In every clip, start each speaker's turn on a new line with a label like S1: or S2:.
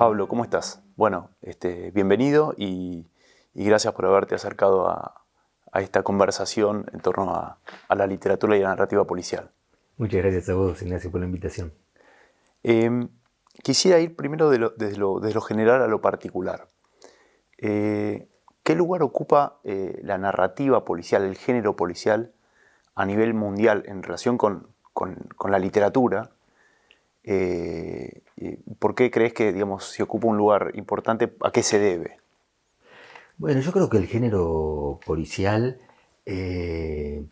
S1: Pablo, ¿cómo estás? Bueno, bienvenido y gracias por haberte acercado a esta conversación en torno a la literatura y la narrativa policial.
S2: Muchas gracias a vos, Ignacio, por la invitación.
S1: Eh, Quisiera ir primero desde lo general a lo particular. Eh, ¿Qué lugar ocupa la narrativa policial, el género policial a nivel mundial en relación con la literatura? ¿Por qué crees que, digamos, si ocupa un lugar importante, a qué se debe?
S2: Bueno, yo creo que el género policial, eh,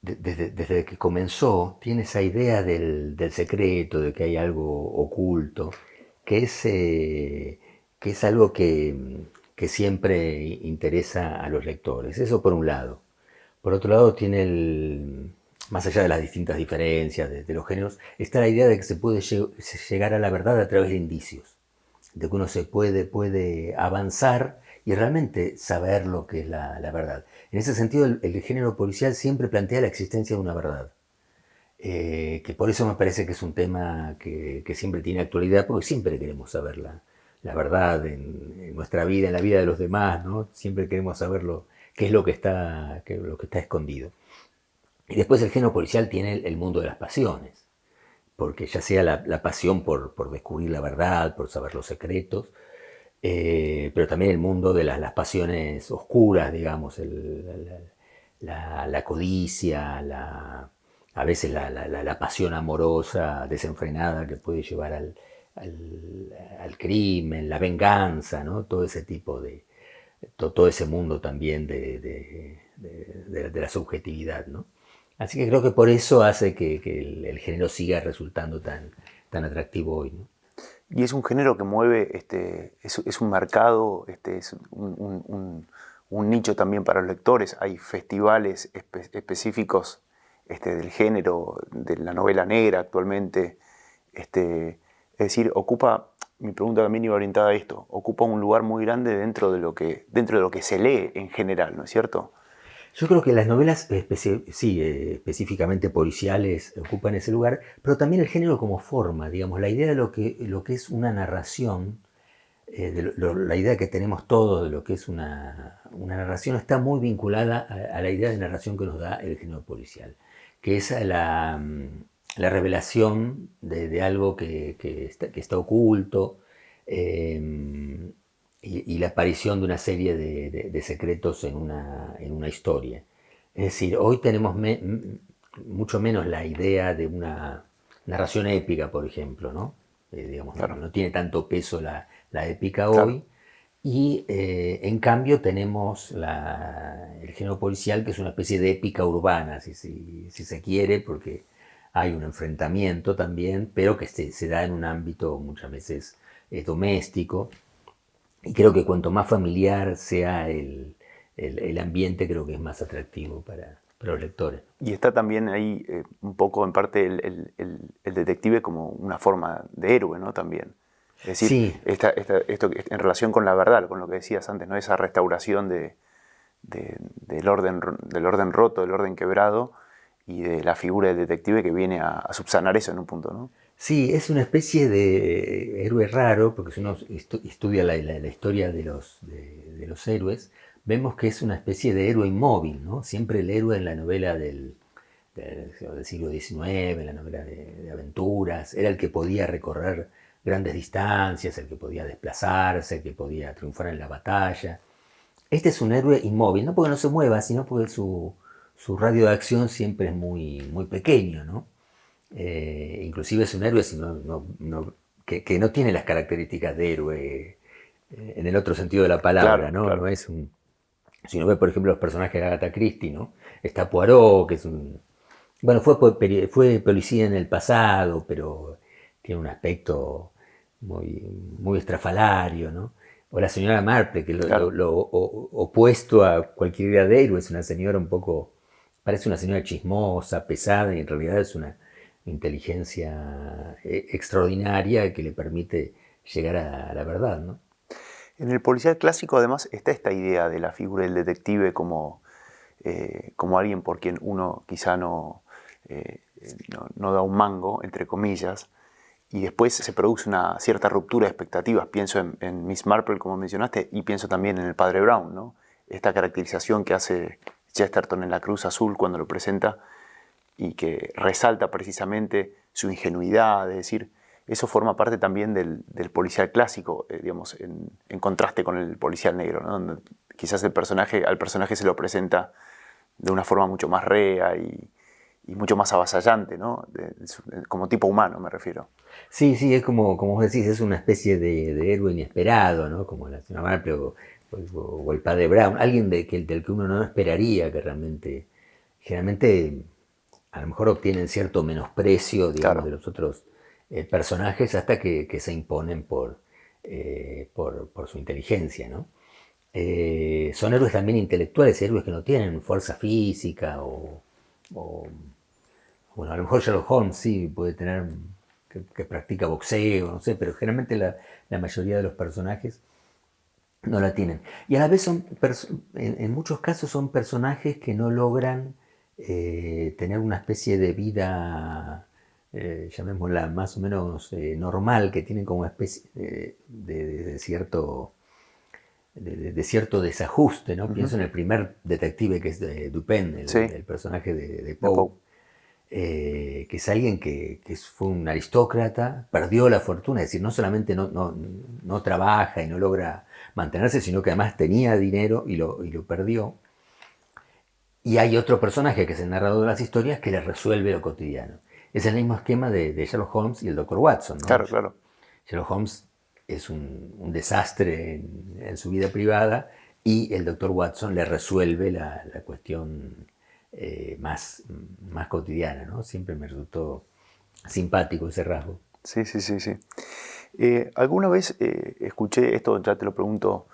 S2: desde que comenzó, tiene esa idea del secreto, de que hay algo oculto, que es algo que siempre interesa a los lectores. Eso por un lado. Por otro lado, más allá de las distintas diferencias de los géneros, está la idea de que se puede llegar a la verdad a través de indicios, de que uno puede avanzar y realmente saber lo que es la verdad. En ese sentido, el género policial siempre plantea la existencia de una verdad, que por eso me parece que es un tema que siempre tiene actualidad, porque siempre queremos saber la verdad en nuestra vida, en la vida de los demás, ¿no? Siempre queremos saber qué es lo que está escondido. Y después el género policial tiene el mundo de las pasiones, porque ya sea la pasión por descubrir la verdad, por saber los secretos, pero también el mundo de las pasiones oscuras, digamos, la codicia, a veces la pasión amorosa desenfrenada que puede llevar al crimen, la venganza, ¿no? Todo ese tipo todo ese mundo también de la subjetividad, ¿no? Así que creo que por eso hace que el género siga resultando tan atractivo hoy, ¿no?
S1: Y es un género que mueve, es un mercado, es un nicho también para los lectores. Hay festivales específicos del género, de la novela negra actualmente. Es decir, mi pregunta también iba orientada a esto, ocupa un lugar muy grande dentro de lo que se lee en general, ¿no es cierto?
S2: Yo creo que las novelas, sí, específicamente policiales, ocupan ese lugar, pero también el género como forma, digamos, la idea de lo que es una narración, la idea que tenemos todos de lo que es una narración está muy vinculada a la idea de narración que nos da el género policial, que es la revelación de algo que está oculto, eh, y la aparición de una serie de secretos en una historia. Es decir, hoy tenemos mucho menos la idea de una narración épica, por ejemplo, ¿no? Digamos,
S1: Claro,
S2: no tiene tanto peso la épica
S1: claro.
S2: hoy, y en cambio tenemos el género policial, que es una especie de épica urbana, si se quiere, porque hay un enfrentamiento también, pero que se da en un ámbito muchas veces doméstico, y creo que cuanto más familiar sea el ambiente, creo que es más atractivo para los lectores.
S1: Y está también ahí un poco en parte el detective como una forma de héroe, ¿no? También. Es decir,
S2: Sí,
S1: esto en relación con la verdad, con lo que decías antes, ¿no? Esa restauración del orden roto, del orden quebrado y de la figura del detective que viene a subsanar eso en un punto, ¿no?
S2: sí, es una especie de héroe raro, porque si uno estudia la historia de los héroes, vemos que es una especie de héroe inmóvil, ¿no? Siempre el héroe en la novela del siglo XIX, en la novela de aventuras, era el que podía recorrer grandes distancias, el que podía desplazarse, el que podía triunfar en la batalla. Este es un héroe inmóvil, no porque no se mueva, sino porque su radio de acción siempre es muy pequeño, ¿no? Inclusive es un héroe sino, que no tiene las características de héroe en el otro sentido de la palabra,
S1: Claro,
S2: ¿no? No
S1: claro.
S2: es un... Si uno ve, por ejemplo, los personajes de Agatha Christie, ¿no? Está Poirot, que es un... Bueno, fue policía en el pasado, pero tiene un aspecto muy, muy estrafalario, ¿no? O la señora Marple, que es
S1: Claro.
S2: opuesto a cualquier idea de héroe, es una señora un poco, parece una señora chismosa, pesada, y en realidad es una inteligencia extraordinaria que le permite llegar a la verdad, ¿no?
S1: En el policial clásico además está esta idea de la figura del detective como alguien por quien uno quizá no da un mango, entre comillas, y después se produce una cierta ruptura de expectativas. Pienso en Miss Marple, como mencionaste, y pienso también en el Padre Brown, ¿no? Esta caracterización que hace Chesterton en La Cruz Azul cuando lo presenta y que resalta precisamente su ingenuidad, es decir, eso forma parte también del policial clásico, digamos, en contraste con el policial negro, ¿no? Donde quizás al personaje se lo presenta de una forma mucho más rea y mucho más avasallante, ¿no? Como tipo humano, me refiero.
S2: Sí, sí, es como vos decís, es una especie de héroe inesperado, ¿no? Como la señora Marple o el padre Brown, alguien del que uno no esperaría que realmente, generalmente a lo mejor obtienen cierto menosprecio, digamos,
S1: Claro,
S2: de los otros personajes hasta que se imponen por su inteligencia, ¿no? Son héroes también intelectuales, héroes que no tienen fuerza física o bueno, a lo mejor Sherlock Holmes sí puede tener, que practica boxeo, no sé, pero generalmente la mayoría de los personajes no la tienen. Y a la vez en muchos casos son personajes que no logran tener una especie de vida, llamémosla más o menos normal, que tienen como una especie de cierto de cierto desajuste, ¿no?
S1: uh-huh.
S2: Pienso en el primer detective que es Dupin,
S1: Sí,
S2: el personaje de
S1: de
S2: Poe,
S1: Poe.
S2: que es alguien que fue un aristócrata, perdió la fortuna, es decir, no solamente no trabaja y no logra mantenerse, sino que además tenía dinero y lo perdió. Y hay otro personaje que es el narrador de las historias que le resuelve lo cotidiano. Es el mismo esquema de Sherlock Holmes y el Dr. Watson, ¿no?
S1: Claro, claro.
S2: Sherlock Holmes es un desastre en su vida privada y el Dr. Watson le resuelve la cuestión más cotidiana, ¿no? Siempre me resultó simpático ese rasgo.
S1: Sí, sí, sí, sí. Alguna vez escuché, esto ya te lo pregunto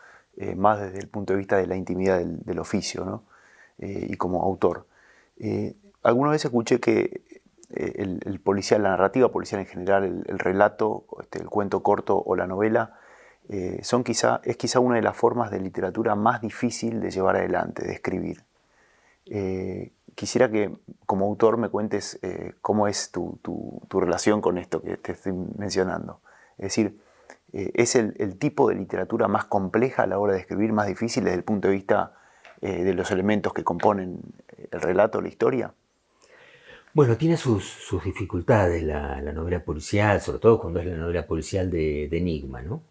S1: más desde el punto de vista de la intimidad del oficio, ¿no? Y como autor. Alguna vez escuché que el policial, la narrativa policial en general, el relato, el cuento corto o la novela, es quizá una de las formas de literatura más difícil de llevar adelante, de escribir. Quisiera que como autor me cuentes cómo es tu relación con esto que te estoy mencionando. Es decir, ¿es el tipo de literatura más compleja a la hora de escribir, más difícil desde el punto de vista de los elementos que componen el relato, la historia?
S2: Bueno, tiene sus dificultades la novela policial, sobre todo cuando es la novela policial de enigma, ¿no?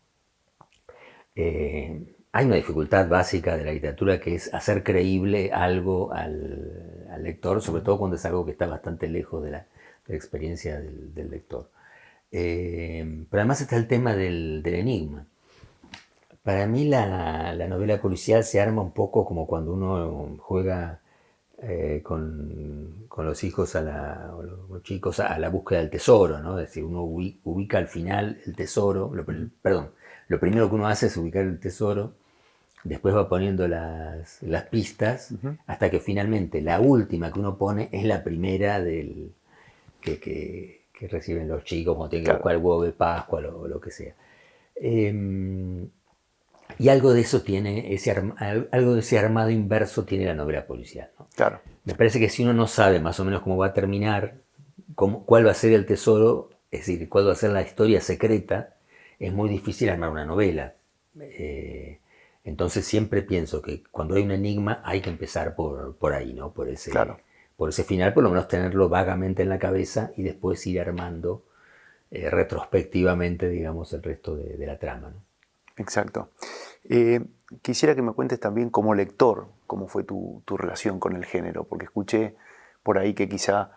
S2: Hay una dificultad básica de la literatura que es hacer creíble algo al lector, sobre todo cuando es algo que está bastante lejos de la experiencia del lector. Pero además está el tema del enigma. Para mí la novela policial se arma un poco como cuando uno juega con los hijos o los chicos a la búsqueda del tesoro, ¿no? Es decir, uno ubica al final el tesoro, perdón, lo primero que uno hace es ubicar el tesoro, después va poniendo las pistas,
S1: Uh-huh.
S2: hasta que finalmente la última que uno pone es la primera que reciben los chicos cuando tienen que
S1: Claro,
S2: buscar el huevo de Pascua o lo que sea. Y algo de eso tiene, algo de ese armado inverso tiene la novela policial, ¿no?
S1: claro,
S2: Me parece que si uno no sabe más o menos cómo va a terminar, cuál va a ser el tesoro, es decir, cuál va a ser la historia secreta, es muy difícil armar una novela. Entonces siempre pienso que cuando hay un enigma hay que empezar por ahí, ¿no?
S1: claro.
S2: Por ese final, por lo menos tenerlo vagamente en la cabeza y después ir armando retrospectivamente, digamos, el resto de la trama, ¿no?
S1: Exacto. Eh, Quisiera que me cuentes también como lector cómo fue tu relación con el género, porque escuché por ahí que quizá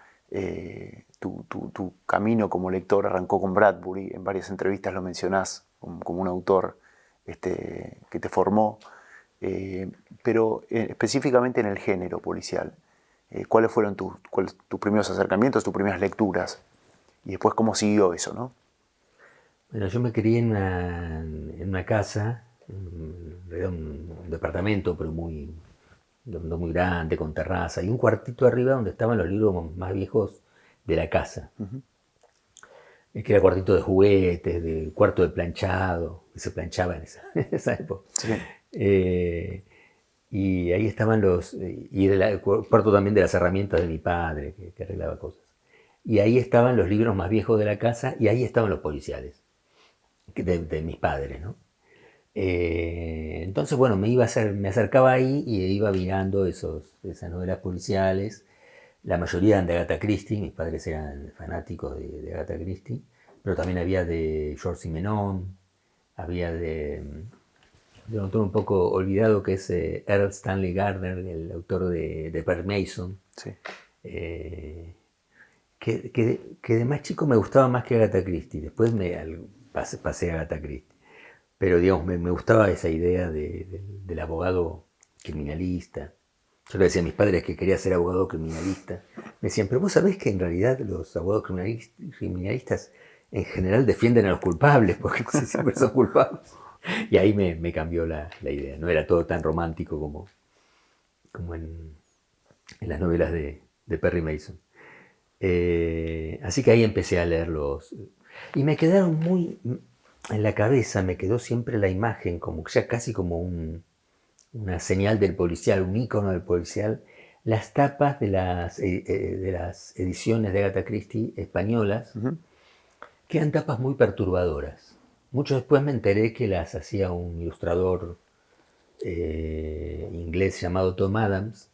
S1: tu camino como lector arrancó con Bradbury, en varias entrevistas lo mencionás como un autor que te formó, pero específicamente en el género policial. ¿Cuáles fueron tus primeros acercamientos, tus primeras lecturas? Y después cómo siguió eso, ¿no?
S2: Bueno, yo me crié en una casa, un departamento, pero no muy grande, con terraza, y un cuartito arriba donde estaban los libros más viejos de la casa.
S1: Uh-huh.
S2: Que era cuartito de juguetes, de cuarto de planchado, que se planchaba en en esa época.
S1: Sí,
S2: Eh, y ahí estaban y era el cuarto también de las herramientas de mi padre, que arreglaba cosas. y ahí estaban los libros más viejos de la casa y ahí estaban los policiales, de mis padres, ¿no? Entonces, bueno, me acercaba ahí y iba mirando esas novelas policiales. La mayoría eran de Agatha Christie, mis padres eran fanáticos de Agatha Christie, pero también había de Georges Simenon, había de un autor un poco olvidado que es Earl Stanley Gardner, el autor de Perry Mason,
S1: Sí.
S2: eh, que de más chico me gustaba más que Agatha Christie. Después pasé a Agatha Christie. Pero digamos, me gustaba esa idea del abogado criminalista. Yo le decía a mis padres que quería ser abogado criminalista. Me decían, pero vos sabés que en realidad los abogados criminalistas en general defienden a los culpables, porque casi siempre son culpables. Y ahí me cambió la idea. No era todo tan romántico como en las novelas de Perry Mason. Así que ahí empecé a leerlos. Y me quedaron muy en la cabeza, me quedó siempre la imagen, como ya casi como una señal del policial, un ícono del policial, las tapas de las ediciones de Agatha Christie españolas, que eran tapas muy perturbadoras. Mucho después me enteré que las hacía un ilustrador inglés llamado Tom Adams,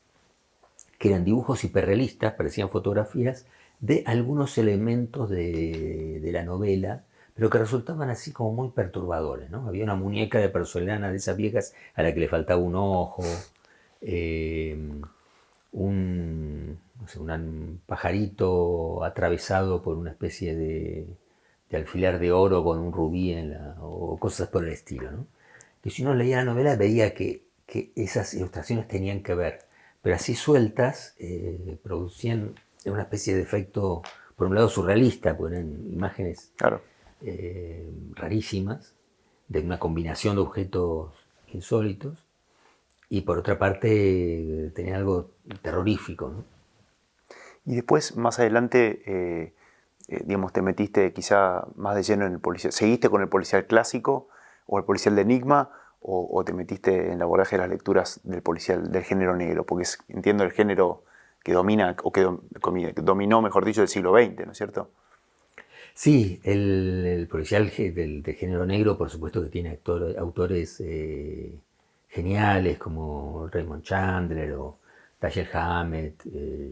S2: que eran dibujos hiperrealistas, parecían fotografías, de algunos elementos de la novela, pero que resultaban así como muy perturbadores, ¿no? Había una muñeca de porcelana de esas viejas a la que le faltaba un ojo, eh, no sé, un pajarito atravesado por una especie de alfiler de oro con un rubí o cosas por el estilo, ¿no? Que si uno leía la novela veía que esas ilustraciones tenían que ver, pero así sueltas producían una especie de efecto, por un lado surrealista, porque eran imágenes
S1: Claro.
S2: Rarísimas, de una combinación de objetos insólitos, y por otra parte tenían algo terrorífico, ¿no?
S1: Y después, más adelante, digamos, te metiste quizá más de lleno en el policial. ¿Seguiste con el policial clásico o el policial de enigma o te metiste en el abordaje de las lecturas del policial del género negro? Porque entiendo el género que domina, o que dominó, mejor dicho, el siglo XX, ¿no es cierto?
S2: Sí, el policial del género negro, por supuesto que tiene autores geniales como Raymond Chandler o Dashiell Hammett,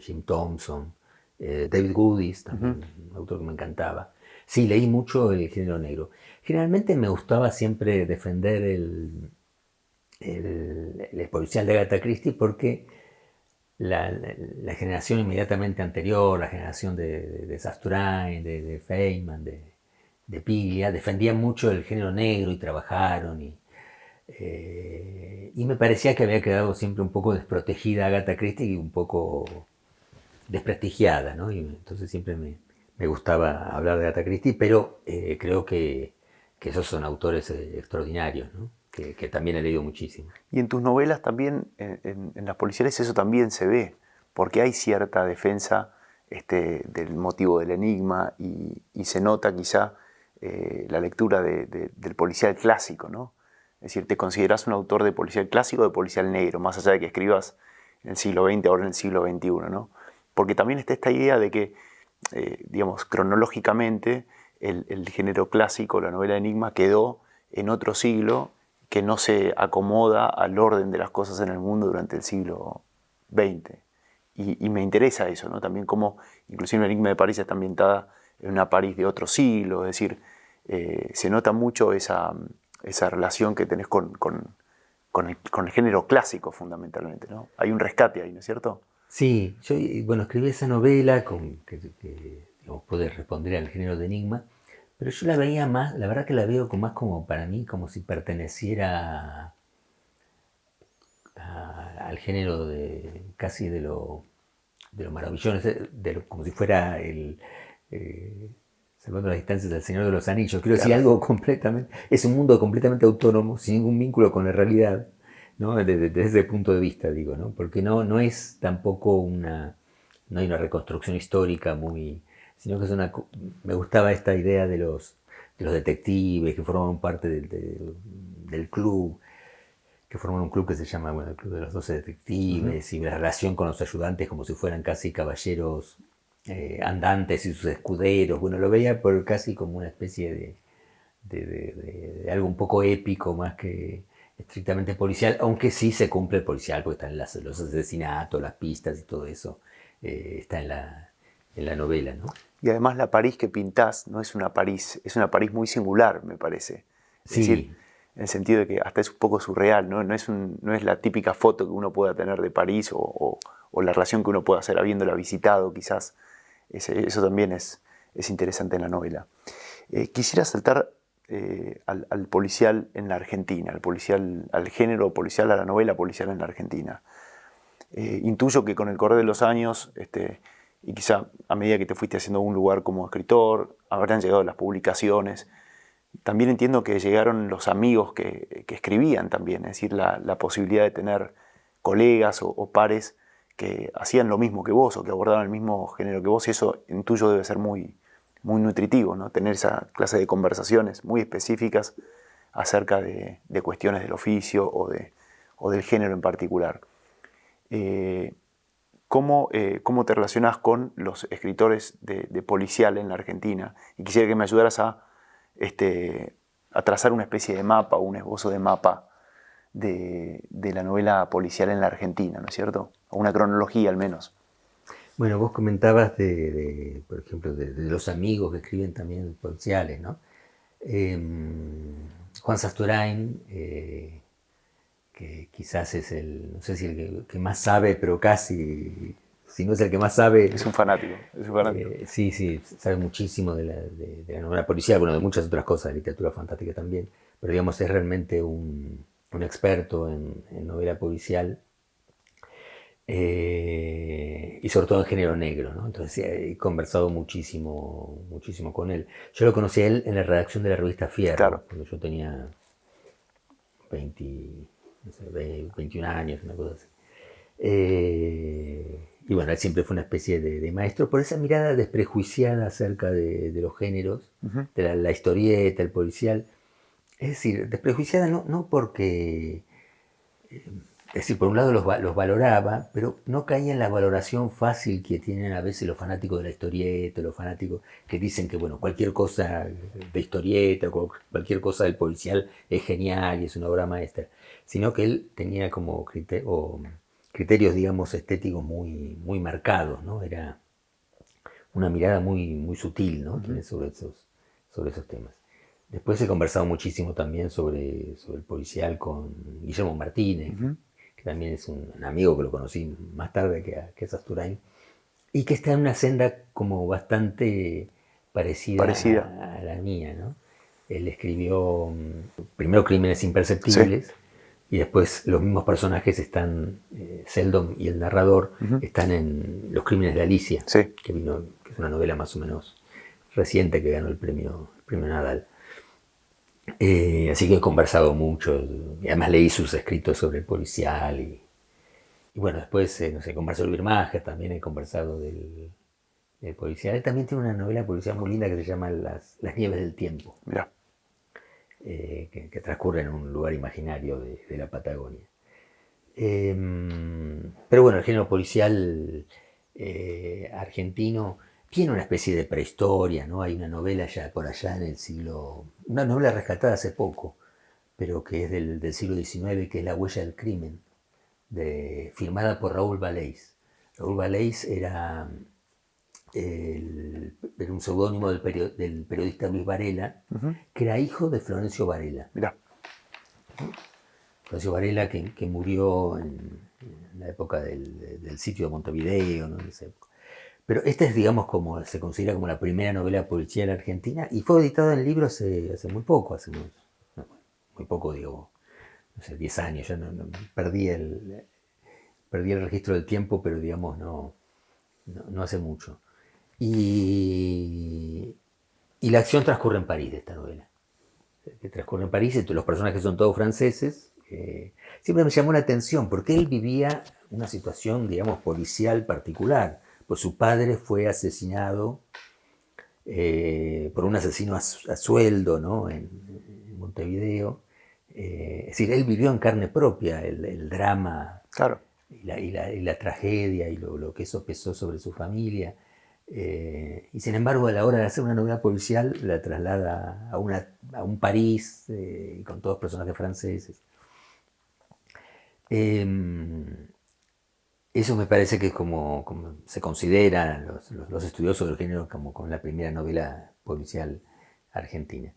S2: Jim Thompson, David Goodis, también un autor que me encantaba. Sí, leí mucho el género negro. Generalmente me gustaba siempre defender el policial de Agatha Christie porque la generación inmediatamente anterior, la generación de Sasturain, de Feynman, de Piglia, defendían mucho el género negro y trabajaron. Y me parecía que había quedado siempre un poco desprotegida Agatha Christie y un poco desprestigiada, ¿no? Y entonces siempre me gustaba hablar de Agatha Christie, pero creo que esos son autores extraordinarios, ¿no? Que también he leído muchísimo.
S1: Y en tus novelas también, en las policiales, eso también se ve, porque hay cierta defensa del motivo del enigma y se nota quizá la lectura del policial clásico, ¿no? Es decir, te consideras un autor de policial clásico o de policial negro, más allá de que escribas en el siglo XX, ahora en el siglo XXI, ¿no? Porque también está esta idea de que, digamos, cronológicamente, el género clásico, la novela de enigma, quedó en otro siglo que no se acomoda al orden de las cosas en el mundo durante el siglo XX. Y me interesa eso, ¿no? También cómo, inclusive el Enigma de París está ambientada en una París de otro siglo, es decir, se nota mucho esa relación que tenés con el género clásico fundamentalmente, ¿no? Hay un rescate ahí, ¿no es cierto?
S2: Sí, yo bueno, escribí esa novela digamos, puede responder al género de enigma, pero yo la veía más, la verdad que la veo más como para mí, como si perteneciera al género casi de lo maravilloso, como si fuera salvando las distancias del Señor de los Anillos. Quiero decir,
S1: Claro.
S2: algo completamente, es un mundo completamente autónomo, sin ningún vínculo con la realidad, ¿no? Desde ese punto de vista, digo, ¿no? Porque no es tampoco no hay una reconstrucción histórica sino que me gustaba esta idea de los detectives que forman parte del club, que forman un club que se llama, bueno, el Club de los 12 Detectives, y la relación con los ayudantes como si fueran casi caballeros andantes y sus escuderos. Bueno, lo veía por casi como una especie de algo un poco épico más que estrictamente policial, aunque sí se cumple el policial, porque están los asesinatos, las pistas y todo eso, está en la novela, ¿no?
S1: Y además la París que pintás no es una París, es una París muy singular, me parece. Es decir,
S2: Sí,
S1: en el sentido de que hasta es un poco surreal, ¿no? No es la típica foto que uno pueda tener de París o la relación que uno pueda hacer habiéndola visitado, quizás. Eso también es interesante en la novela. Quisiera saltar al policial en la Argentina, al género policial, a la novela policial en la Argentina. Intuyo que con el correr de los años, y quizá a medida que te fuiste haciendo un lugar como escritor, habrán llegado las publicaciones. También entiendo que llegaron los amigos que escribían también, es decir, la posibilidad de tener colegas o pares que hacían lo mismo que vos o que abordaban el mismo género que vos, y eso intuyo debe ser muy, muy nutritivo, ¿no? Tener esa clase de conversaciones muy específicas acerca de cuestiones del oficio o del género en particular. ¿Cómo te relacionás con los escritores de policial en la Argentina? Y quisiera que me ayudaras a trazar una especie de mapa o un esbozo de mapa de la novela policial en la Argentina, ¿no es cierto? O una cronología al menos.
S2: bueno, vos comentabas por ejemplo, de los amigos que escriben también policiales, ¿no? Juan Sasturain, que quizás es no sé si el que más sabe, pero casi, si no es el que más sabe,
S1: Es un fanático, es un fanático.
S2: sí, sí, sabe muchísimo de la novela policial, bueno, de muchas otras cosas, de literatura fantástica también, pero digamos es realmente un experto en novela policial y sobre todo en género negro, ¿no? Entonces he conversado muchísimo, muchísimo con él. Yo lo conocí a él en la redacción de la revista Fierro,
S1: Claro.
S2: cuando yo tenía 20, no sé, 21 años, una cosa así. Y bueno, él siempre fue una especie de maestro por esa mirada desprejuiciada acerca de los géneros,
S1: Uh-huh.
S2: de la historieta, el policial. Es decir, desprejuiciada no porque es decir, por un lado los valoraba, pero no caía en la valoración fácil que tienen a veces los fanáticos de la historieta, los fanáticos que dicen que bueno, cualquier cosa de historieta, cualquier cosa del policial es genial y es una obra maestra, sino que él tenía como criterios, digamos, estéticos muy, muy marcados, ¿no? Era una mirada muy, muy sutil, ¿no?
S1: Uh-huh.
S2: Tiene sobre esos temas. Después he conversado muchísimo también sobre el policial con Guillermo Martínez,
S1: Uh-huh.
S2: que también es un amigo que lo conocí más tarde que Sasturain, y que está en una senda como bastante
S1: Parecida.
S2: parecida a la mía, ¿no? Él escribió primero Crímenes
S1: Sí.
S2: Imperceptibles y después los mismos personajes están, Seldon y el narrador,
S1: Uh-huh.
S2: están en Los Crímenes de Alicia,
S1: Sí.
S2: que es una novela más o menos reciente que ganó el premio Nadal. Así que he conversado mucho, y además leí sus escritos sobre el policial y bueno, después, no sé, con Marcelo Birmacher también he conversado del policial. Él también tiene una novela policial muy linda que se llama Las Nieves del Tiempo,
S1: Mira.
S2: que transcurre en un lugar imaginario de la Patagonia. Pero bueno, el género policial argentino tiene una especie de prehistoria, ¿no? Hay una novela ya por allá en el siglo, una novela rescatada hace poco, pero que es del siglo XIX, que es La Huella del Crimen, firmada por Raúl Valeix. Raúl Valeix era un seudónimo del periodista Luis Varela,
S1: Uh-huh.
S2: que era hijo de Florencio Varela.
S1: Mira.
S2: Florencio Varela que murió en la época del sitio de Montevideo, ¿no? En esa época. Pero esta es, digamos, se considera como la primera novela policial argentina y fue editada en libro hace muy poco, no, muy poco, digo, no sé, 10 años, ya perdí el registro del tiempo, pero digamos, no hace mucho. Y, y la acción transcurre en París de esta novela. Que transcurre en París, y los personajes son todos franceses. Siempre me llamó la atención porque él vivía una situación, digamos, policial particular. Pues su padre fue asesinado por un asesino a sueldo, ¿no? En Montevideo. Es decir, él vivió en carne propia el drama
S1: Claro.
S2: y la tragedia y lo que eso pesó sobre su familia. Y sin embargo, a la hora de hacer una novela policial, la traslada a un París con todos personajes franceses. Eso me parece que es como se considera los estudiosos del género como la primera novela policial argentina.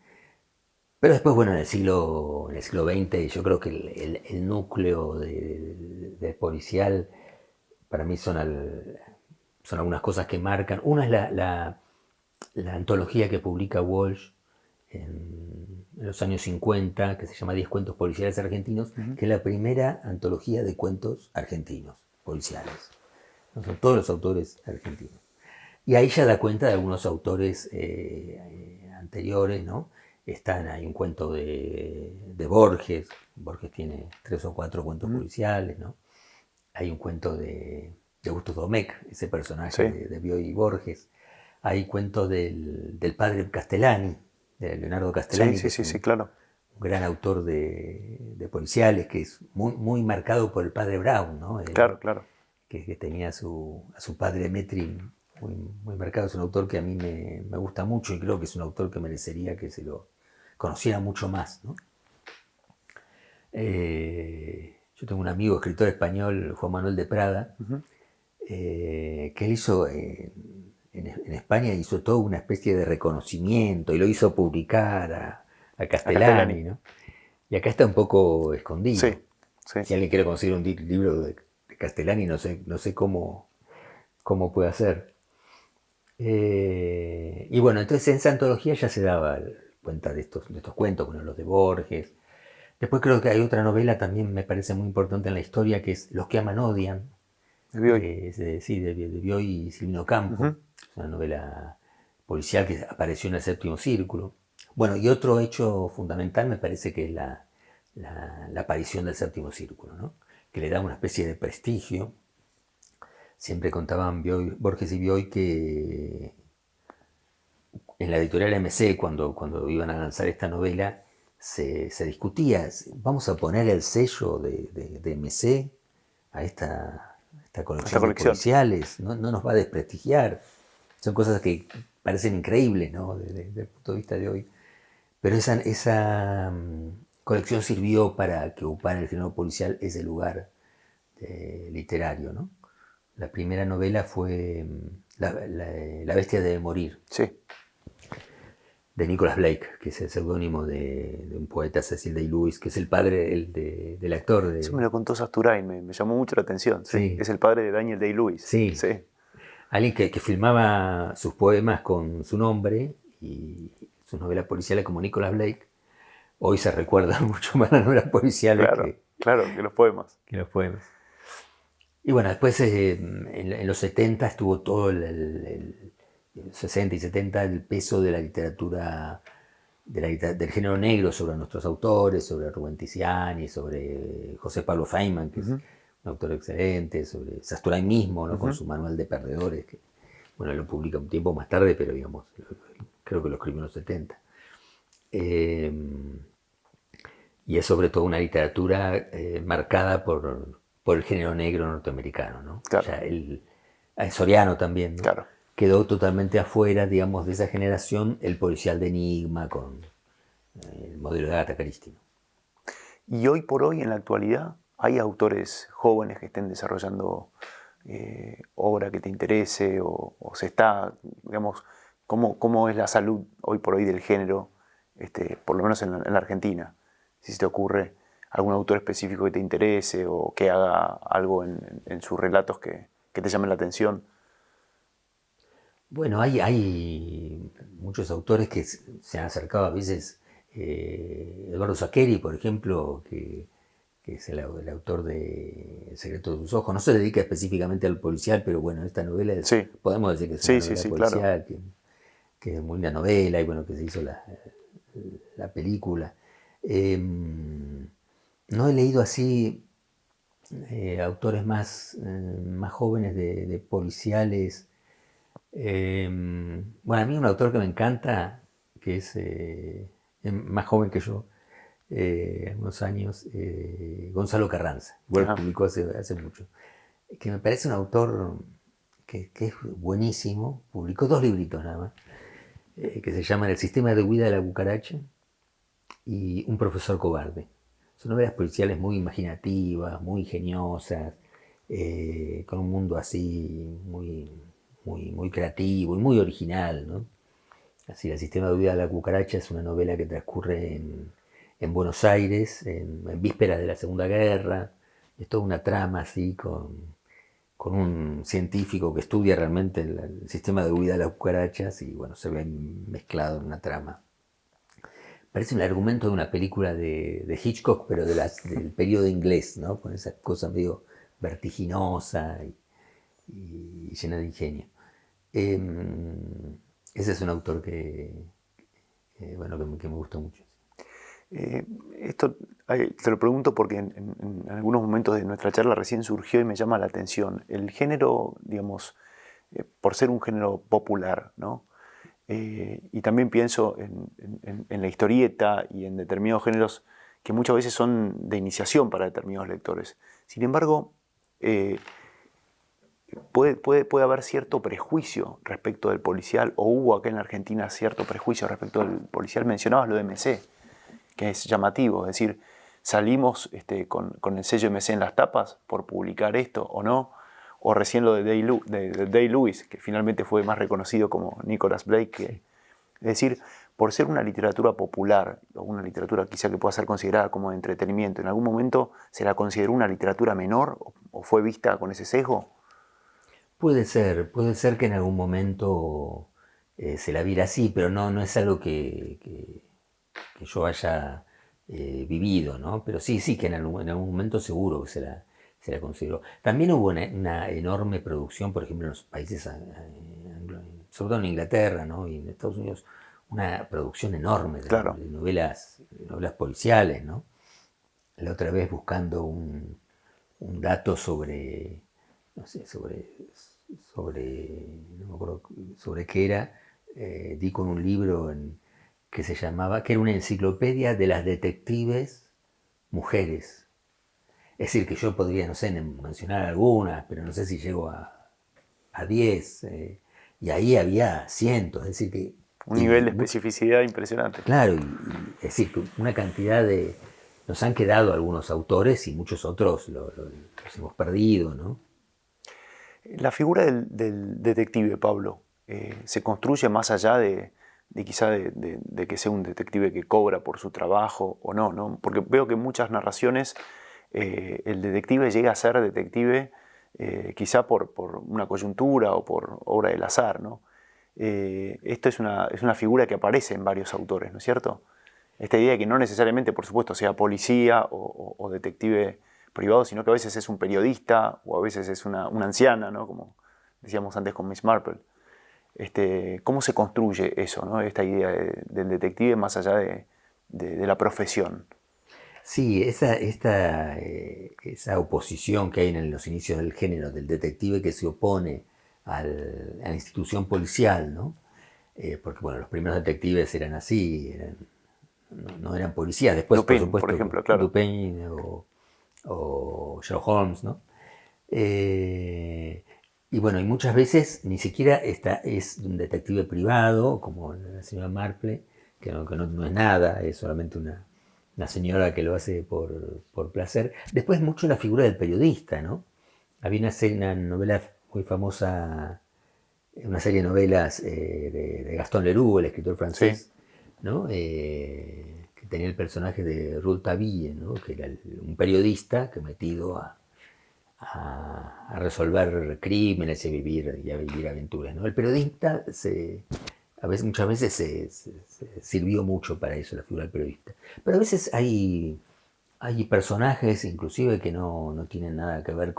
S2: Pero después, bueno, en el siglo XX, yo creo que el núcleo de policial para mí son algunas cosas que marcan. Una es la antología que publica Walsh en los años 50, que se llama 10 cuentos policiales argentinos, que es la primera antología de cuentos argentinos, policiales. ¿No? Son todos los autores argentinos. Y ahí ya da cuenta de algunos autores anteriores, ¿no? Hay un cuento de Borges. Borges tiene 3 o 4 cuentos policiales, ¿no? Hay un cuento de Augusto Domecq, ese personaje de Bioy y Borges. Hay cuentos del padre Castellani, de Leonardo Castellani, que es
S1: claro.
S2: un gran autor de policiales, que es muy marcado por el padre Brown, ¿no?
S1: Claro, claro.
S2: Que tenía a su padre Metri muy marcado. Es un autor que a mí me gusta mucho y creo que es un autor que merecería que se lo conociera mucho más, ¿no? Yo tengo un amigo escritor español, Juan Manuel de Prada, que él hizo en España, hizo toda una especie de reconocimiento y lo hizo publicar a Castellani, ¿no? Y acá está un poco escondido.
S1: Sí, sí.
S2: Si alguien quiere conseguir un libro de Castellani, no sé cómo puede hacer. Y bueno, entonces en esa antología ya se daba cuenta de estos cuentos, bueno, los de Borges. Después creo que hay otra novela también me parece muy importante en la historia, que es Los que aman odian.
S1: De Bioy.
S2: De Bioy y Silvino Campo. Es una novela policial que apareció en el Séptimo Círculo. Bueno, y otro hecho fundamental me parece que es la aparición del Séptimo Círculo, ¿no? Que le da una especie de prestigio. Siempre contaban Borges y Bioy que en la editorial MC, cuando iban a lanzar esta novela, se discutía, vamos a poner el sello de MC a esta colección de policiales, no nos va a desprestigiar. Son cosas que parecen increíbles, ¿no? Desde el punto de vista de hoy. Pero esa colección sirvió para que ocupara el género policial ese lugar literario, ¿no? La primera novela fue La bestia debe morir.
S1: Sí.
S2: De Nicholas Blake, que es el seudónimo de un poeta, Cecil Day-Lewis, que es el padre del actor.
S1: Eso me lo contó Sasturain, me llamó mucho la atención. Sí. Es el padre de Daniel Day-Lewis.
S2: Sí. Alguien que filmaba sus poemas con su nombre y sus novelas policiales como Nicholas Blake. Hoy se recuerdan mucho más las novelas policiales
S1: que los poemas.
S2: Y bueno, después en los 70 estuvo todo el 60 y 70 el peso de la literatura del género negro sobre nuestros autores, sobre Rubén Tiziani, sobre José Pablo Feynman, que es un autor excelente, sobre Sasturain mismo, ¿no? Con su manual de perdedores, que bueno, lo publica un tiempo más tarde, pero digamos, creo que lo escribió en los 70. Y es sobre todo una literatura marcada por el género negro norteamericano, ¿no?
S1: Claro.
S2: Ya Soriano también, ¿no?
S1: Claro.
S2: Quedó totalmente afuera, digamos, de esa generación el policial de enigma con el modelo de Agatha Christie.
S1: Y hoy por hoy, en la actualidad, ¿hay autores jóvenes que estén desarrollando obra que te interese o se está, digamos, cómo es la salud hoy por hoy del género, por lo menos en la Argentina? Si se te ocurre algún autor específico que te interese o que haga algo en sus relatos que te llamen la atención.
S2: Bueno, hay muchos autores que se han acercado a veces. Eduardo Saccheri, por ejemplo, que es el autor de El secreto de sus ojos. No se dedica específicamente al policial, pero bueno, esta novela podemos decir que es una novela policial, claro. que es muy linda novela y bueno, que se hizo la película. No he leído así autores más jóvenes de policiales. Bueno, a mí un autor que me encanta, que es más joven que yo, unos años, Gonzalo Carranza, igual publicó hace mucho, que me parece un autor que es buenísimo, publicó 2 libritos nada más, que se llaman El sistema de huida de la cucaracha y Un profesor cobarde. Son novelas policiales muy imaginativas, muy ingeniosas, con un mundo así muy creativo y muy original, ¿no? Así, El sistema de huida de la cucaracha es una novela que transcurre en Buenos Aires, en vísperas de la Segunda Guerra. Es toda una trama así con un científico que estudia realmente el sistema de huida de las cucarachas y bueno, se ve mezclado en una trama. Parece un argumento de una película de Hitchcock, pero del periodo inglés, ¿no? Con esa cosa medio vertiginosa y llena de ingenio. Ese es un autor bueno, que me gustó mucho.
S1: Esto te lo pregunto porque en algunos momentos de nuestra charla recién surgió y me llama la atención. El género, digamos, por ser un género popular, ¿no? Y también pienso en la historieta y en determinados géneros que muchas veces son de iniciación para determinados lectores. Sin embargo, puede haber cierto prejuicio respecto del policial, o hubo acá en Argentina cierto prejuicio respecto del policial. Mencionabas lo de MC, que es llamativo, es decir, salimos con el sello MC en las tapas por publicar esto o no, o recién lo de Day-Lewis, que finalmente fue más reconocido como Nicholas Blake. Es decir, por ser una literatura popular, o una literatura quizá que pueda ser considerada como de entretenimiento, ¿en algún momento se la consideró una literatura menor o fue vista con ese sesgo?
S2: Puede ser que en algún momento se la viera así, pero no es algo que yo haya vivido, ¿no? Pero sí que en algún momento seguro que se la consideró. También hubo una enorme producción, por ejemplo, en los países, sobre todo en Inglaterra, ¿no? Y en Estados Unidos, una producción enorme
S1: Claro.
S2: de novelas policiales, ¿no? La otra vez buscando un dato sobre, no sé, no me acuerdo sobre qué era, di con un libro que se llamaba, que era una enciclopedia de las detectives mujeres. Es decir, que yo podría, no sé, mencionar algunas, pero no sé si llego a 10, y ahí había cientos, es decir que...
S1: Un nivel de especificidad impresionante.
S2: Claro, es decir, que una cantidad de... Nos han quedado algunos autores y muchos otros los hemos perdido, ¿no?
S1: La figura del detective, Pablo, se construye más allá de quizá de que sea un detective que cobra por su trabajo o no, ¿no? Porque veo que en muchas narraciones el detective llega a ser detective quizá por una coyuntura o por obra del azar, ¿no? Esto es una figura que aparece en varios autores, ¿no es cierto? Esta idea de que no necesariamente, por supuesto, sea policía o detective privado, sino que a veces es un periodista o a veces es una anciana, ¿no? Como decíamos antes con Miss Marple. ¿Cómo se construye eso, ¿no? Esta idea del detective más allá de la profesión?
S2: Sí, esa oposición que hay en los inicios del género, del detective que se opone a la institución policial, ¿no? Porque, bueno, los primeros detectives eran así, no eran policías. Después,
S1: Lupin,
S2: por supuesto,
S1: por ejemplo, claro.
S2: Dupin o Sherlock Holmes, ¿no? Y bueno, y muchas veces ni siquiera es un detective privado, como la señora Marple, que no es nada, es solamente una señora que lo hace por placer. Después mucho la figura del periodista, ¿no? Había una novela muy famosa, una serie de novelas de Gaston Leroux, el escritor
S1: Sí.
S2: francés, ¿no? Que tenía el personaje de Rouletabille, ¿no? Que era un periodista que metido a resolver crímenes y a vivir aventuras, ¿no? El periodista muchas veces se sirvió mucho para eso, la figura del periodista. Pero a veces hay personajes inclusive que no tienen nada que ver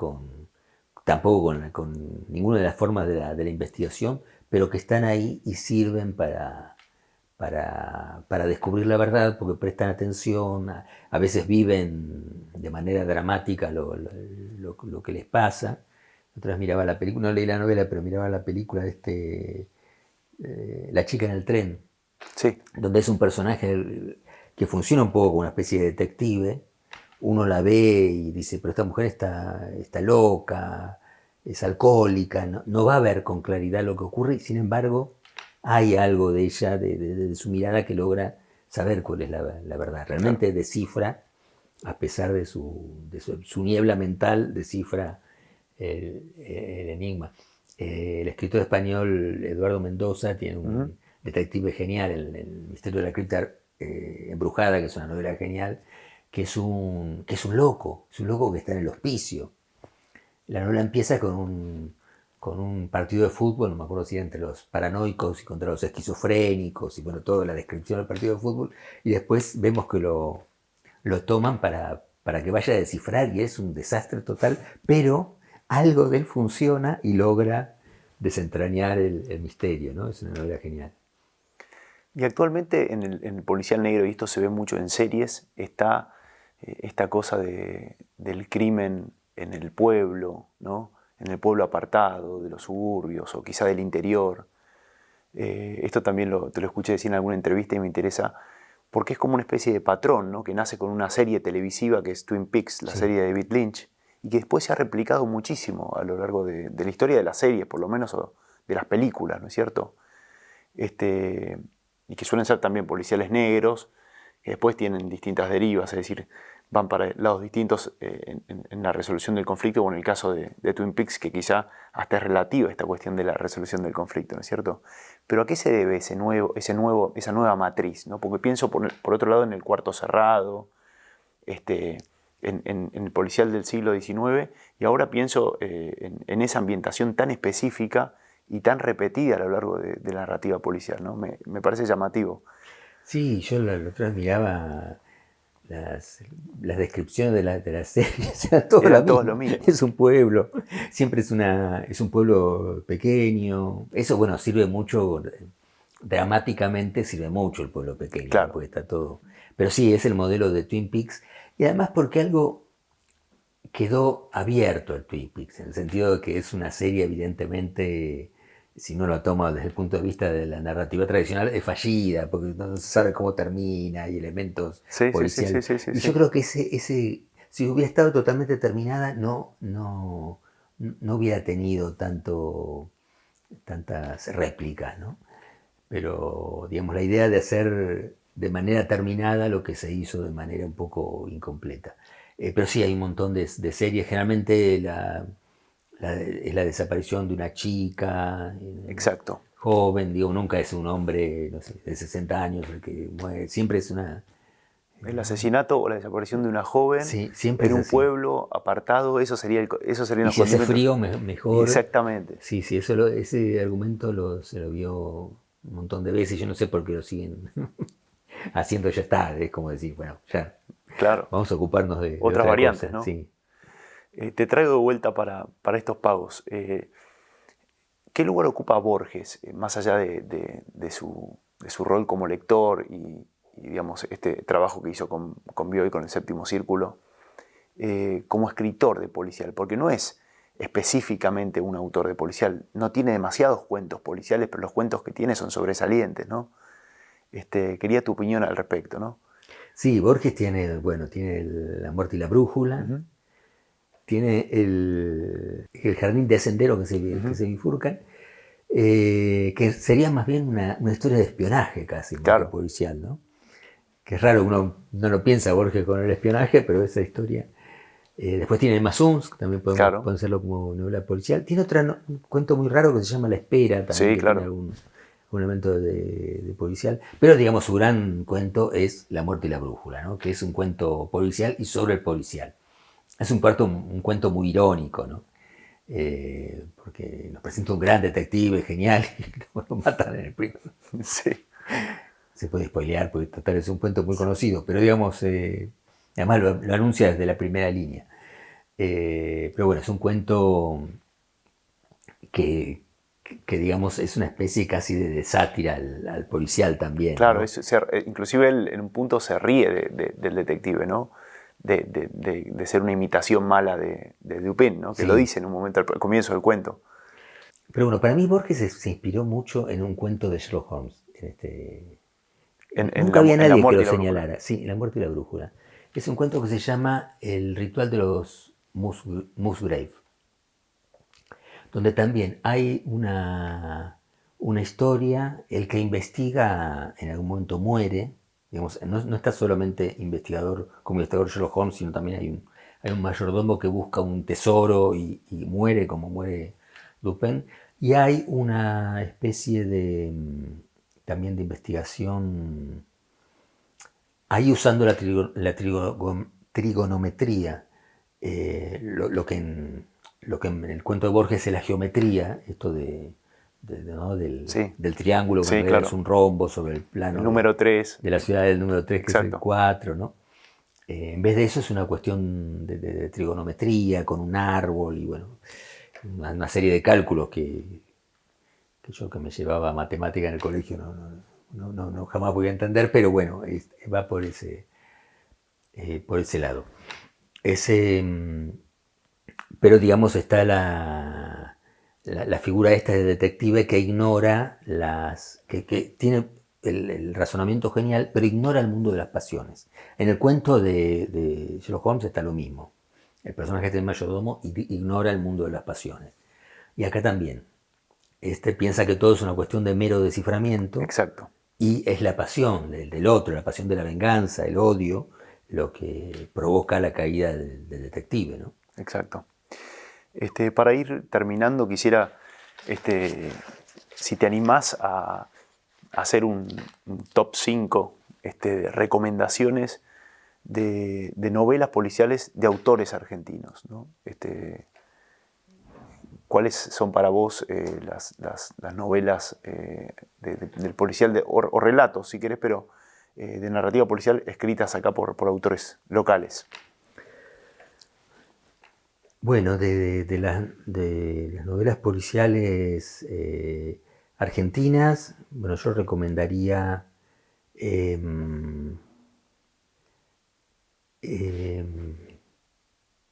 S2: tampoco con ninguna de las formas de la investigación, pero que están ahí y sirven para descubrir la verdad, porque prestan atención, a veces viven de manera dramática lo que les pasa. Otra vez miraba la película, no leí la novela, pero miraba la película La chica en el tren,
S1: Sí.
S2: donde es un personaje que funciona un poco como una especie de detective. Uno la ve y dice, pero esta mujer está loca, es alcohólica, no va a ver con claridad lo que ocurre, y sin embargo hay algo de ella, de su mirada, que logra saber cuál es la verdad. Realmente
S1: Claro.
S2: descifra, a pesar de su niebla mental, descifra el enigma. El escritor español Eduardo Mendoza tiene
S1: Ujú.
S2: un detective genial, el Misterio de la Cripta Embrujada, que es una novela genial, que es un loco, que está en el hospicio. La novela empieza con un partido de fútbol, no me acuerdo si era entre los paranoicos y contra los esquizofrénicos, y bueno, toda la descripción del partido de fútbol, y después vemos que lo toman para que vaya a descifrar, y es un desastre total, pero algo de él funciona y logra desentrañar el misterio, ¿no? Es una novela genial.
S1: Y actualmente en el policial negro, y esto se ve mucho en series, está esta cosa del crimen en el pueblo, ¿no? En el pueblo apartado, de los suburbios o quizá del interior. Esto también te lo escuché decir en alguna entrevista y me interesa porque es como una especie de patrón, ¿no? Que nace con una serie televisiva que es Twin Peaks, la
S2: Sí.
S1: serie de David Lynch, y que después se ha replicado muchísimo a lo largo de la historia de las series, por lo menos, o de las películas, ¿no es cierto? Este, y que suelen ser también policiales negros, que después tienen distintas derivas, es decir, van para lados distintos en la resolución del conflicto, o en el caso de Twin Peaks, que quizá hasta es relativa esta cuestión de la resolución del conflicto, ¿no es cierto? Pero ¿a qué se debe esa nueva matriz? ¿No? Porque pienso, por otro lado, en el Cuarto Cerrado, este, en el policial del siglo XIX, y ahora pienso en esa ambientación tan específica y tan repetida a lo largo de la narrativa policial, ¿no? Me parece llamativo.
S2: Sí, yo la otra vez miraba las, las descripciones de las series, era todo la
S1: Eran todos lo
S2: misma.
S1: mismo.
S2: Es un pueblo, siempre es un pueblo pequeño. Eso, bueno, sirve mucho, dramáticamente sirve mucho el pueblo pequeño, ¿no?
S1: Claro,
S2: Porque está todo. Pero sí, es el modelo de Twin Peaks. Y además porque algo quedó abierto el Twin Peaks, en el sentido de que es una serie evidentemente, si no lo toma desde el punto de vista de la narrativa tradicional, es fallida, porque no se sabe cómo termina, hay elementos
S1: sí, sí, sí, sí,
S2: policiales.
S1: sí, sí,
S2: Y yo
S1: sí.
S2: creo que si hubiera estado totalmente terminada, no hubiera tenido tantas réplicas, ¿no? Pero, digamos, la idea de hacer de manera terminada lo que se hizo de manera un poco incompleta. Pero sí, hay un montón de series. Generalmente es la desaparición de una chica
S1: Exacto.
S2: joven, digo, nunca es un hombre, no sé, de 60 años el que muere. Siempre es una...
S1: El asesinato o la desaparición de una joven
S2: Sí, siempre
S1: en
S2: es
S1: un
S2: así.
S1: pueblo apartado, esos serían
S2: Y
S1: los
S2: si hace
S1: condimentos.
S2: frío, mejor.
S1: Exactamente.
S2: Sí, sí, ese argumento se lo vio un montón de veces. Yo no sé por qué lo siguen haciendo, ya está. Es como decir, bueno, ya
S1: Claro.
S2: vamos a ocuparnos de
S1: Otras
S2: otra
S1: variantes,
S2: cosa.
S1: ¿no?
S2: Sí.
S1: Te traigo de vuelta para estos pagos. ¿Qué lugar ocupa Borges, más allá de su rol como lector y, digamos, este trabajo que hizo con Bioy, con el Séptimo Círculo, como escritor de policial? Porque no es específicamente un autor de policial, no tiene demasiados cuentos policiales, pero los cuentos que tiene son sobresalientes, ¿no? Quería tu opinión al respecto, ¿no?
S2: Sí, Borges tiene La muerte y la brújula,
S1: Ujú,
S2: tiene el jardín de sendero que
S1: ujú.
S2: se bifurcan, que sería más bien una historia de espionaje casi, más que
S1: Claro,
S2: policial, ¿no? Que es raro, uno no lo piensa Borges con el espionaje, pero esa historia. Después tiene Mazuns, que también podemos
S1: claro.
S2: pensarlo como novela policial. Tiene un cuento muy raro que se llama La espera, también,
S1: Sí,
S2: que tiene
S1: claro.
S2: algún elemento de policial. Pero, digamos, su gran cuento es La muerte y la brújula, ¿no? Que es un cuento policial y sobre el policial. Es un cuento muy irónico, ¿no? Porque nos presenta un gran detective genial y lo matan en el primero.
S1: Sí.
S2: Se puede spoilear, porque total es un cuento muy conocido, pero digamos, además lo anuncia desde la primera línea. Pero bueno, es un cuento que, digamos, es una especie casi de sátira al policial también,
S1: Claro,
S2: ¿no?
S1: inclusive él en un punto se ríe del detective, ¿no? De ser una imitación mala de Dupin, ¿no? Que lo
S2: Sí.
S1: dice en un momento al comienzo del cuento.
S2: Pero bueno, para mí Borges se inspiró mucho en un cuento de Sherlock Holmes.
S1: En
S2: Nunca
S1: la,
S2: había
S1: en la
S2: nadie que
S1: muerte
S2: lo
S1: y la brújula.
S2: señalara. Sí, La muerte y la brújula. Es un cuento que se llama El ritual de los Musgrave. donde también hay una historia, el que investiga en algún momento muere, digamos, no está solamente como investigador Sherlock Holmes, sino también hay un mayordomo que busca un tesoro y muere como muere Dupin, y hay una especie también de investigación, ahí usando la trigonometría, lo que en el cuento de Borges es la geometría, esto ¿no?
S1: Sí,
S2: del triángulo, que en
S1: sí,
S2: realidad es
S1: claro.
S2: un rombo sobre el plano
S1: El número 3,
S2: de la ciudad del número 3 que es el
S1: exacto.
S2: 4, ¿no? En vez de eso es una cuestión de trigonometría, con un árbol y bueno, una serie de cálculos que yo que me llevaba a matemática en el colegio no jamás voy a entender, pero bueno, va por ese lado. Pero digamos está la figura esta de detective que ignora que tiene el razonamiento genial, pero ignora el mundo de las pasiones. En el cuento de Sherlock Holmes está lo mismo. El personaje del mayordomo ignora el mundo de las pasiones. Y acá también. Piensa que todo es una cuestión de mero desciframiento
S1: Exacto.
S2: y es la pasión del otro, la pasión de la venganza, el odio, lo que provoca la caída del detective, ¿no?
S1: Exacto. Para ir terminando, quisiera, si te animás a hacer un top 5 de recomendaciones de novelas policiales de autores argentinos, ¿no? ¿Cuáles son para vos las novelas del policial, o relatos, si querés, pero de narrativa policial escritas acá por autores locales?
S2: Bueno, de las novelas policiales argentinas, bueno, yo recomendaría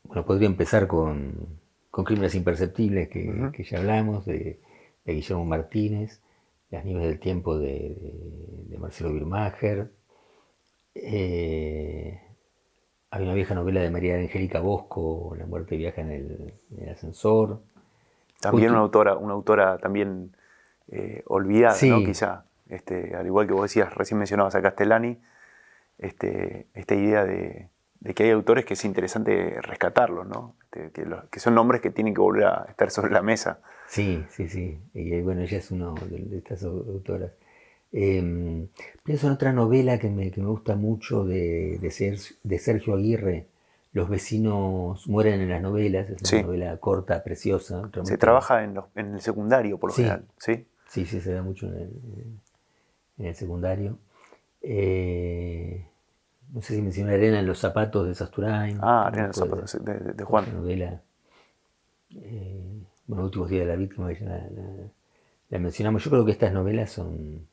S2: bueno, podría empezar con Crímenes Imperceptibles, que ya hablamos, de Guillermo Martínez, Las Nieves del Tiempo de Marcelo Birmacher. Hay una vieja novela de María Angélica Bosco, La muerte viaja en el ascensor.
S1: También una autora también olvidada, ¿no?
S2: Sí,
S1: Quizá, al igual que vos decías, recién mencionabas a Castellani, esta idea de que hay autores que es interesante rescatarlos, ¿no? Que son nombres que tienen que volver a estar sobre la mesa.
S2: sí. Y bueno, ella es una de estas autoras. Pienso en otra novela que me gusta mucho de Sergio Aguirre, Los vecinos mueren en las novelas, es una
S1: Sí,
S2: novela corta, preciosa,
S1: se
S2: realmente.
S1: trabaja en el secundario por lo
S2: Sí,
S1: general, ¿sí?
S2: sí, se da mucho en el secundario. Eh, no sé si mencioné Arena en los zapatos de Sasturain,
S1: Ah,
S2: también
S1: Arena en los zapatos de
S2: fue
S1: Juan.
S2: otra novela. Bueno, Últimos días de la víctima, que ya la mencionamos. Yo creo que estas novelas son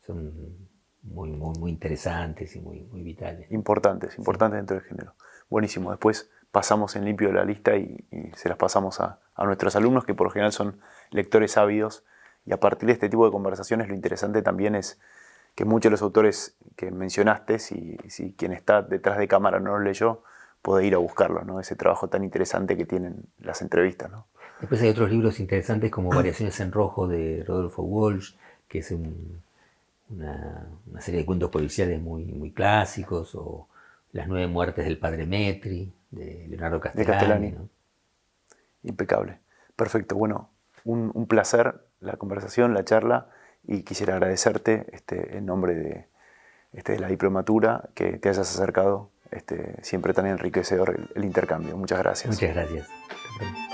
S2: son muy interesantes y muy vitales, ¿no?
S1: Importantes
S2: Sí.
S1: dentro del género. Buenísimo, después pasamos en limpio la lista y se las pasamos a nuestros alumnos, que por lo general son lectores ávidos, y a partir de este tipo de conversaciones lo interesante también es que muchos de los autores que mencionaste, si quien está detrás de cámara no los leyó, puede ir a buscarlos, ¿no? Ese trabajo tan interesante que tienen las entrevistas, ¿no?
S2: Después hay otros libros interesantes como Variaciones en Rojo de Rodolfo Walsh, que es una serie de cuentos policiales muy clásicos, o Las nueve muertes del padre Metri, de Leonardo
S1: De
S2: Castellani,
S1: Castellani,
S2: ¿no?
S1: impecable. Perfecto, bueno, un placer la conversación, la charla, y quisiera agradecerte en nombre de la diplomatura que te hayas acercado, siempre tan enriquecedor el intercambio. Muchas gracias.
S2: Muchas gracias. Hasta pronto.